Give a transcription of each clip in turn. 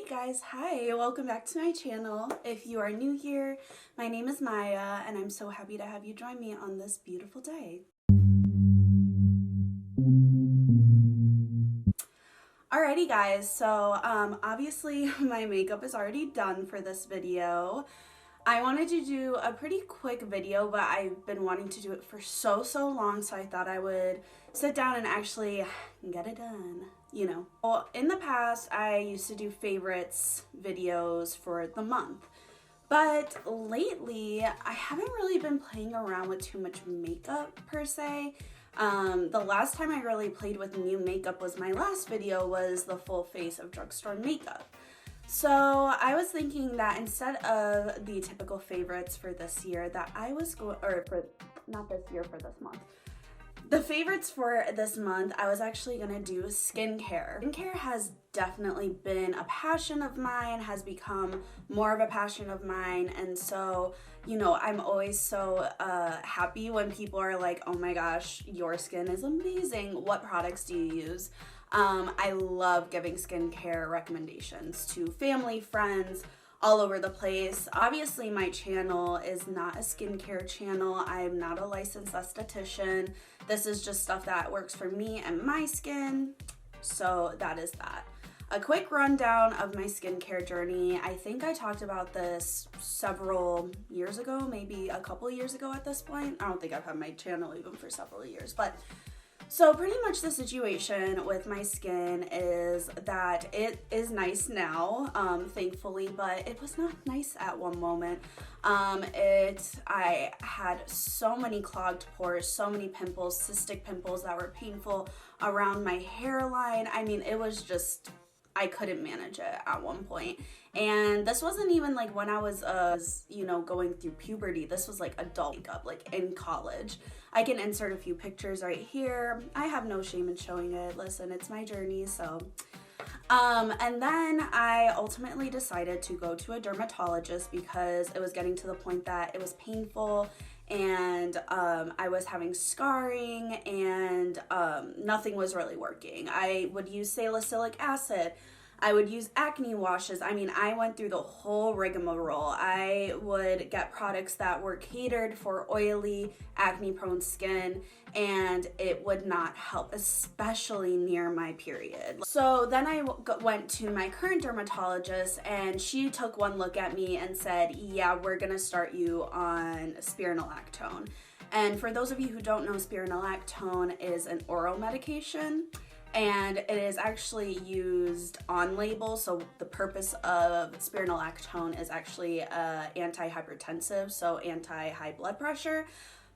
guys, hi, welcome back to my channel. If you are new here, my name is Maya and I'm so happy to have you join me on this beautiful day. Alrighty guys, so obviously my makeup is already done for this video. I wanted to do a pretty quick video, but I've been wanting to do it for so long, so I thought I would sit down and actually get it done, you know. Well, in the past, I used to do favorites videos for the month, but lately, I haven't really been playing around with too much makeup per se. The last time I really played with new makeup was my last video, was the full face of drugstore makeup. So I was thinking that instead of the typical favorites for this year that I was going, or for, not this year, for this month. The favorites for this month, I was actually gonna do skincare. Skincare has definitely been a passion of mine, has become more of a passion of mine, and so, you know, I'm always so happy when people are like, oh my gosh, your skin is amazing. What products do you use? I love giving skincare recommendations to family, friends, all over the place. Obviously, my channel is not a skincare channel. I'm not a licensed esthetician. This is just stuff that works for me and my skin. So that is that. A quick rundown of my skincare journey. I think I talked about this several years ago, maybe a couple years ago at this point. I don't think I've had my channel even for several years, but so pretty much the situation with my skin is that it is nice now, thankfully, but it was not nice at one moment. I had so many clogged pores, so many pimples, cystic pimples that were painful around my hairline. I mean, it was just, I couldn't manage it at one point. And this wasn't even like when I was, you know, going through puberty. This was like adult makeup, like in college. I can insert a few pictures right here. I have no shame in showing it. Listen, it's my journey, so. And then I ultimately decided to go to a dermatologist because it was getting to the point that it was painful and I was having scarring and nothing was really working. I would use salicylic acid. I would use acne washes. I mean, I went through the whole rigmarole. I would get products that were catered for oily, acne-prone skin, and it would not help, especially near my period. So then I went to my current dermatologist, and she took one look at me and said, yeah, we're gonna start you on spironolactone. And for those of you who don't know, spironolactone is an oral medication. And it is actually used on label, so the purpose of spironolactone is actually antihypertensive, so anti-high blood pressure,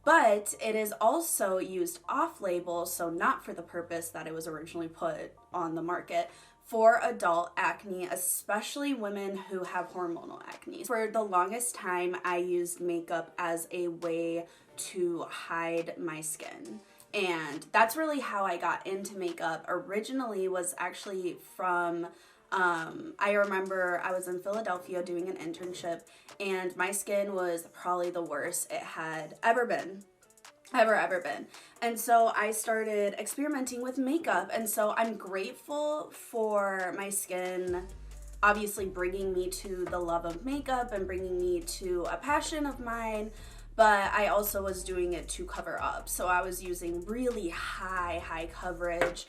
but it is also used off label, so not for the purpose that it was originally put on the market, for adult acne, especially women who have hormonal acne. For the longest time, I used makeup as a way to hide my skin. And that's really how I got into makeup. Originally was actually from, I remember I was in Philadelphia doing an internship and my skin was probably the worst it had ever been. Ever been. And so I started experimenting with makeup, and so I'm grateful for my skin obviously bringing me to the love of makeup and bringing me to a passion of mine. But I also was doing it to cover up. So I was using really high coverage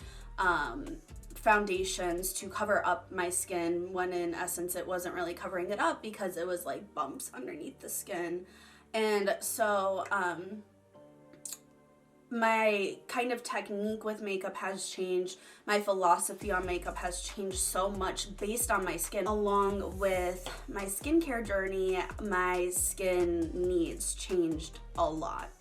foundations to cover up my skin when in essence it wasn't really covering it up because it was like bumps underneath the skin. And so my kind of technique with makeup has changed. My philosophy on makeup has changed so much based on my skin. Along with my skincare journey, my skin needs changed a lot.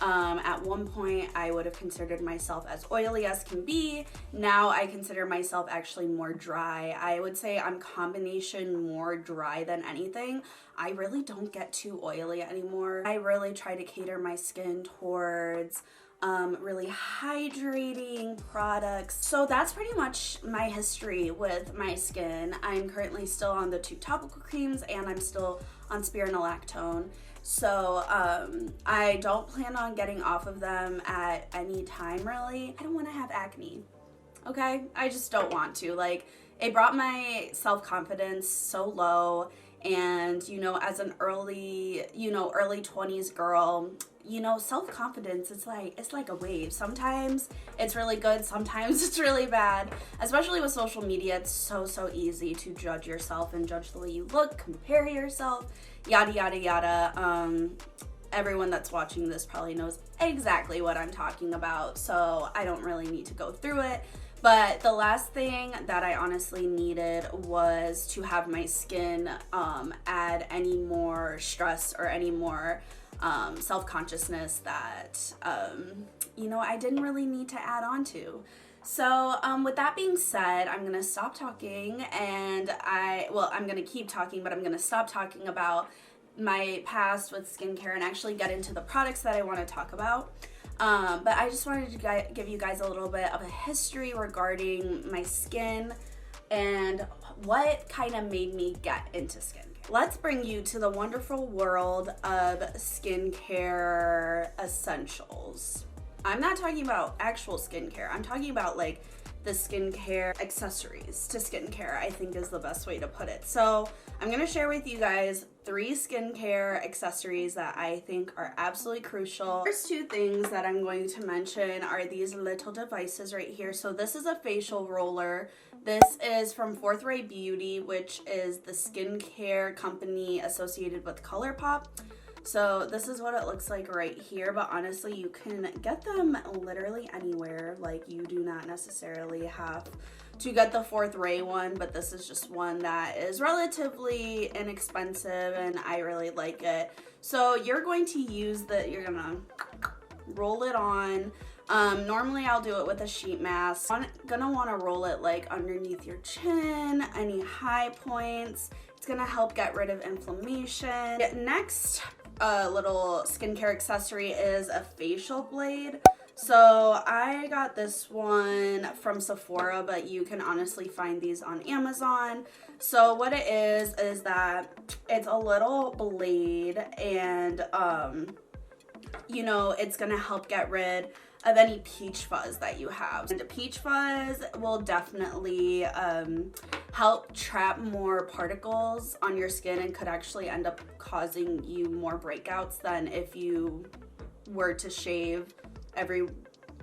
At one point, I would have considered myself as oily as can be. Now I consider myself actually more dry. I would say I'm combination more dry than anything. I really don't get too oily anymore. I really try to cater my skin towards really hydrating products. So that's pretty much my history with my skin. I'm currently still on the 2 topical creams and I'm still on spironolactone. So I don't plan on getting off of them at any time really. I don't want to have acne. Okay? I just don't want to. Like, it brought my self-confidence so low. And, as an early 20s girl, self-confidence, it's like a wave. Sometimes it's really good, sometimes it's really bad. Especially with social media, it's so easy to judge yourself and judge the way you look, compare yourself, yada, yada, yada. Everyone that's watching this probably knows exactly what I'm talking about, so I don't really need to go through it. But the last thing that I honestly needed was to have my skin add any more stress or any more self-consciousness that, I didn't really need to add on to. So with that being said, I'm going to stop talking and I'm going to keep talking, but I'm going to stop talking about my past with skincare and actually get into the products that I want to talk about. But I just wanted to give you guys a little bit of a history regarding my skin and what kind of made me get into skincare. Let's bring you to the wonderful world of skincare essentials. I'm not talking about actual skincare. I'm talking about like the skincare accessories to skincare, I think is the best way to put it. So I'm going to share with you guys 3 skincare accessories that I think are absolutely crucial. First 2 things that I'm going to mention are these little devices right here. So this is a facial roller. This is from Forthright Beauty, which is the skincare company associated with ColourPop. So this is what it looks like right here, but honestly, you can get them literally anywhere. Like, you do not necessarily have to get the Forthright one, but this is just one that is relatively inexpensive and I really like it. So you're going to you're gonna roll it on. Normally I'll do it with a sheet mask. I'm gonna wanna roll it like underneath your chin, any high points. It's gonna help get rid of inflammation. Next, little skincare accessory is a facial blade. So I got this one from Sephora, but you can honestly find these on Amazon. So what it is that it's a little blade and, it's gonna help get rid of any peach fuzz that you have. And peach fuzz will definitely help trap more particles on your skin and could actually end up causing you more breakouts than if you were to shave every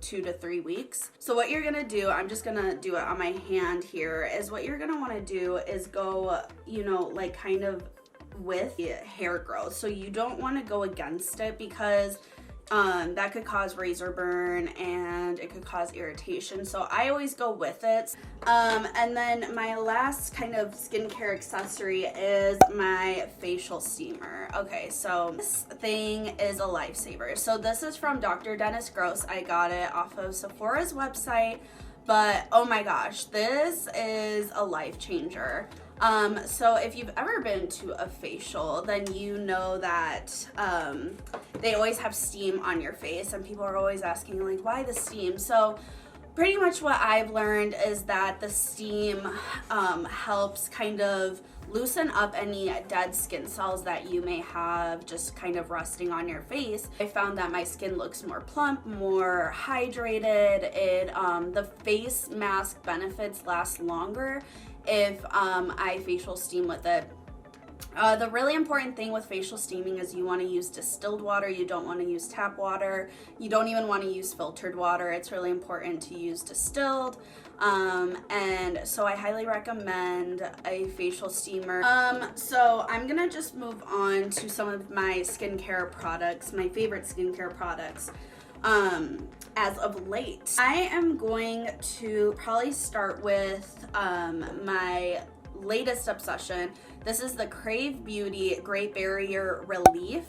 2 to 3 weeks. So what you're gonna do, I'm just gonna do it on my hand here, is what you're gonna wanna do is go, like kind of with hair growth. So you don't wanna go against it because that could cause razor burn and it could cause irritation. So I always go with it. And then my last kind of skincare accessory is my facial steamer. Okay, so this thing is a lifesaver. So this is from Dr. Dennis Gross. I got it off of Sephora's website, but oh my gosh, this is a life changer. So if you've ever been to a facial, then you know that they always have steam on your face and people are always asking like, why the steam? So pretty much what I've learned is that the steam helps kind of loosen up any dead skin cells that you may have just kind of resting on your face. I found that my skin looks more plump, more hydrated. The face mask benefits last longer if I facial steam with it. The really important thing with facial steaming is you want to use distilled water. You don't want to use tap water. You don't even want to use filtered water. It's really important to use distilled. And so I highly recommend a facial steamer. So I'm gonna just move on to some of my skincare products, my favorite skincare products. As of late, I am going to probably start with my latest obsession. This is the Crave Beauty Great Barrier Relief.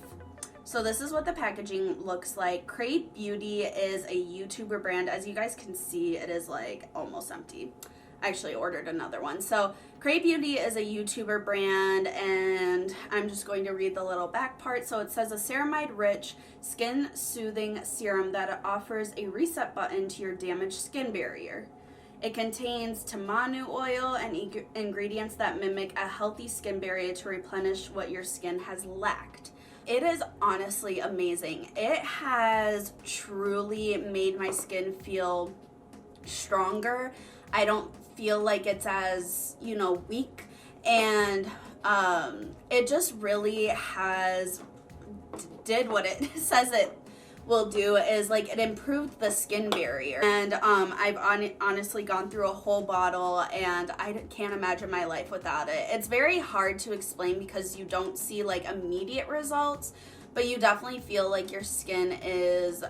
So this is what the packaging looks like. Crave Beauty is a YouTuber brand. As you guys can see, it is like almost empty. I actually ordered another one. So Crave Beauty is a YouTuber brand, and I'm just going to read the little back part. So it says a ceramide-rich, skin-soothing serum that offers a reset button to your damaged skin barrier. It contains tamanu oil and ingredients that mimic a healthy skin barrier to replenish what your skin has lacked. It is honestly amazing. It has truly made my skin feel stronger. I don't feel like it's as, you know, weak. And it just really did what it says it will do, is like it improved the skin barrier. And I've honestly gone through a whole bottle and I can't imagine my life without it. It's very hard to explain because you don't see like immediate results, but you definitely feel like your skin is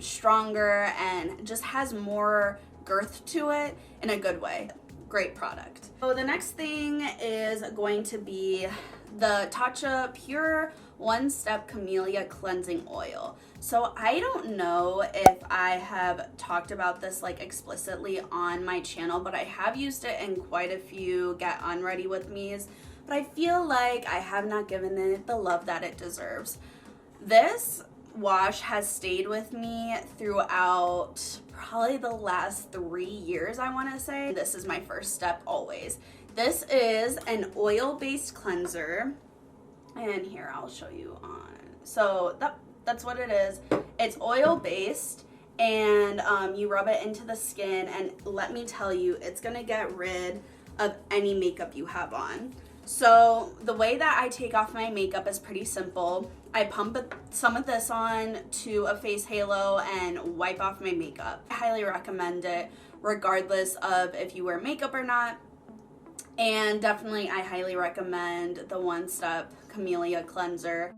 stronger and just has more girth to it in a good way. Great product. So the next thing is going to be the Tatcha Pure One Step Camellia Cleansing Oil. So I don't know if I have talked about this like explicitly on my channel, but I have used it in quite a few Get Unready With Me's, but I feel like I have not given it the love that it deserves. This wash has stayed with me throughout probably the last 3 years, I want to say. This is my first step always. This is an oil-based cleanser, and here I'll show you on. So that's what it is. It's oil-based, and you rub it into the skin, and let me tell you, it's gonna get rid of any makeup you have on. So the way that I take off my makeup is pretty simple. I pump some of this on to a face halo and wipe off my makeup. I highly recommend it regardless of if you wear makeup or not. And definitely I highly recommend the One Step Camellia Cleanser.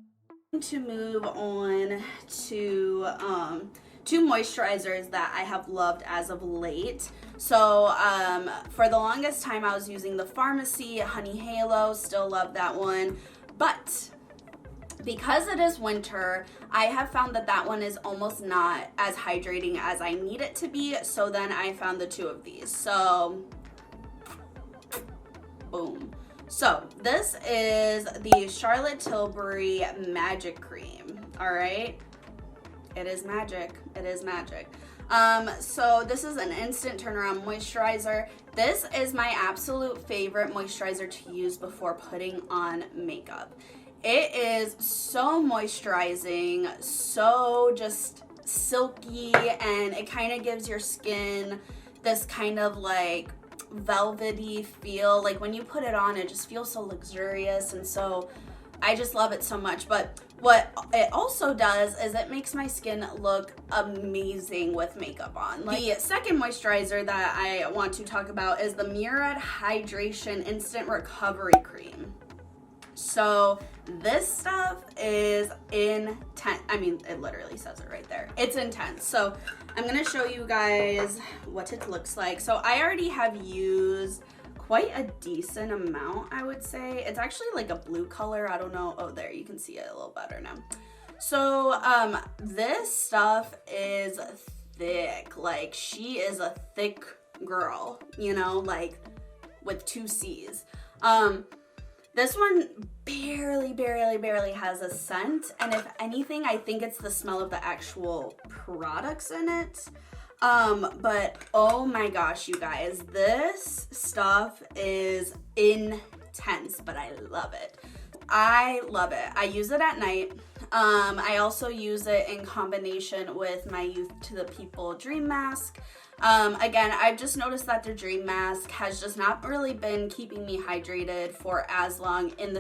To move on to two moisturizers that I have loved as of late. So for the longest time I was using the Pharmacy Honey Halo, still love that one, but because it is winter, I have found that that one is almost not as hydrating as I need it to be, so then I found the two of these. So boom. So this is the Charlotte Tilbury Magic Cream. All right, it is magic. It is magic. So this is an instant turnaround moisturizer. This is my absolute favorite moisturizer to use before putting on makeup. It is so moisturizing, so just silky, and it kind of gives your skin this kind of like velvety feel. Like when you put it on, it just feels so luxurious, and so I just love it so much. But what it also does is it makes my skin look amazing with makeup on. Like, the second moisturizer that I want to talk about is the Murad Hydration Instant Recovery Cream. So this stuff is intense. I mean, it literally says it right there. It's intense. So I'm gonna show you guys what it looks like. So I already have used quite a decent amount, I would say. It's actually like a blue color. I don't know. Oh, there, you can see it a little better now. So this stuff is thick. Like, she is a thick girl, you know, like with 2 C's. This one barely has a scent, and if anything, I think it's the smell of the actual products in it. But oh my gosh, you guys, this stuff is intense, but I love it. I love it. I use it at night. I also use it in combination with my Youth to the People Dream Mask. Again, I've just noticed that the Dream Mask has just not really been keeping me hydrated for as long in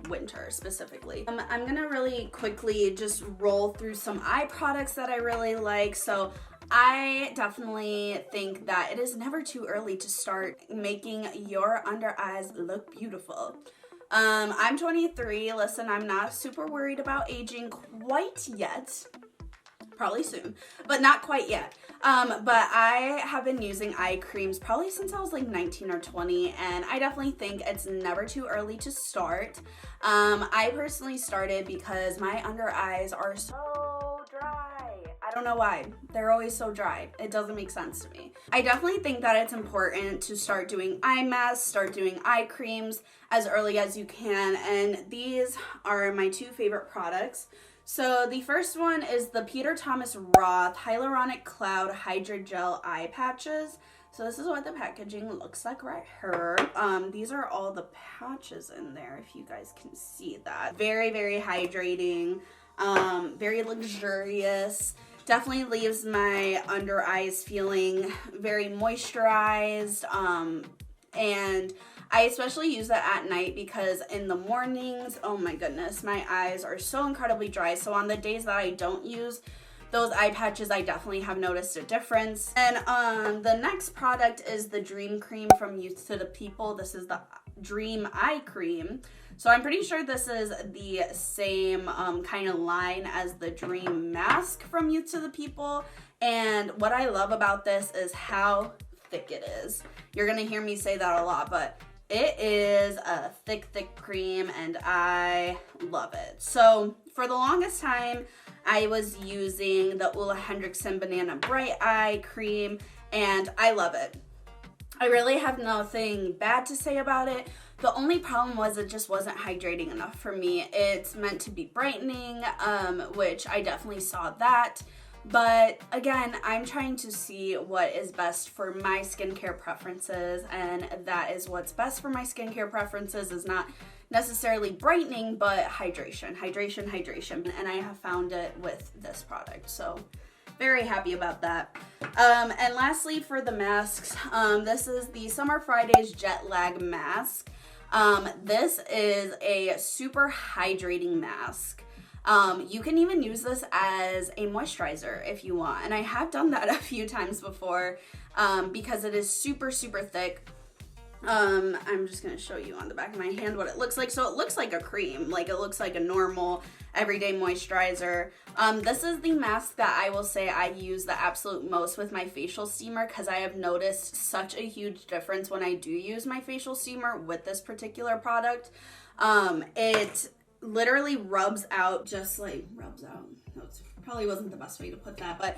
winter specifically. I'm gonna really quickly just roll through some eye products that I really like. So I definitely think that it is never too early to start making your under eyes look beautiful. I'm 23. Listen, I'm not super worried about aging quite yet. Probably soon, but not quite yet. But I have been using eye creams probably since I was like 19 or 20, and I definitely think it's never too early to start. I personally started because my under eyes are so dry. I don't know why. They're always so dry. It doesn't make sense to me. I definitely think that it's important to start doing eye masks, start doing eye creams as early as you can, and these are my 2 favorite products. So the first one is the Peter Thomas Roth Hyaluronic Cloud Hydra Gel Eye Patches. So this is what the packaging looks like right here. These are all the patches in there, if you guys can see that. Very, very hydrating, very luxurious. Definitely leaves my under eyes feeling very moisturized, and I especially use that at night because in the mornings, oh my goodness, my eyes are so incredibly dry. So on the days that I don't use those eye patches, I definitely have noticed a difference. And the next product is the Dream Cream from Youth to the People. This is the Dream Eye Cream. So I'm pretty sure this is the same kind of line as the Dream Mask from Youth to the People. And what I love about this is how thick it is. You're gonna hear me say that a lot, but it is a thick, thick cream and I love it. So for the longest time, I was using the Ole Henriksen Banana Bright Eye Cream and I love it. I really have nothing bad to say about it. The only problem was it just wasn't hydrating enough for me. It's meant to be brightening, which I definitely saw that. But again, I'm trying to see what is best for my skincare preferences, and that is what's best for my skincare preferences is not necessarily brightening, but hydration, hydration, hydration. And I have found it with this product, so very happy about that. And lastly, for the masks, this is the Summer Fridays Jet Lag Mask. This is a super hydrating mask. You can even use this as a moisturizer if you want. And I have done that a few times before because it is super, super thick. I'm just gonna show you on the back of my hand what it looks like. So it looks like a cream, like it looks like a normal everyday moisturizer. This is the mask that I will say I use the absolute most with my facial steamer because I have noticed such a huge difference when I do use my facial steamer with this particular product. It literally rubs out, just like rubs out. That probably wasn't the best way to put that, but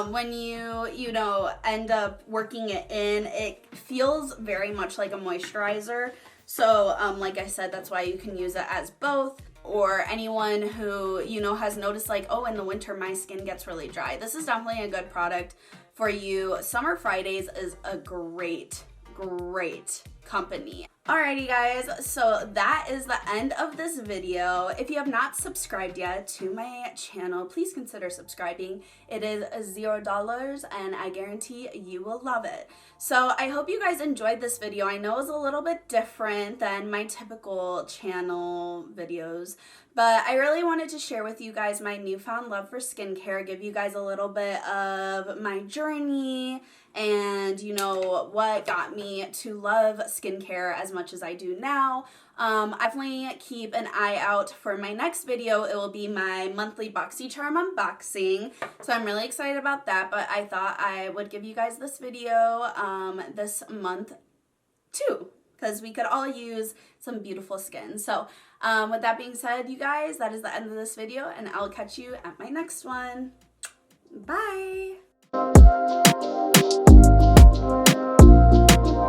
when you know, end up working it in, it feels very much like a moisturizer. So like I said, that's why you can use it as both. Or anyone who, you know, has noticed like, oh, in the winter my skin gets really dry. This is definitely a good product for you. Summer Fridays is a great company. Alrighty guys, so that is the end of this video. If you have not subscribed yet to my channel, please consider subscribing. It is $0 and I guarantee you will love it. So I hope you guys enjoyed this video. I know it's a little bit different than my typical channel videos, but I really wanted to share with you guys my newfound love for skincare, give you guys a little bit of my journey and, you know, what got me to love skincare as much as I do now. Definitely keep an eye out for my next video. It will be my monthly BoxyCharm unboxing. So I'm really excited about that, but I thought I would give you guys this video this month too, because we could all use some beautiful skin. So with that being said, you guys, that is the end of this video, and I'll catch you at my next one. Bye!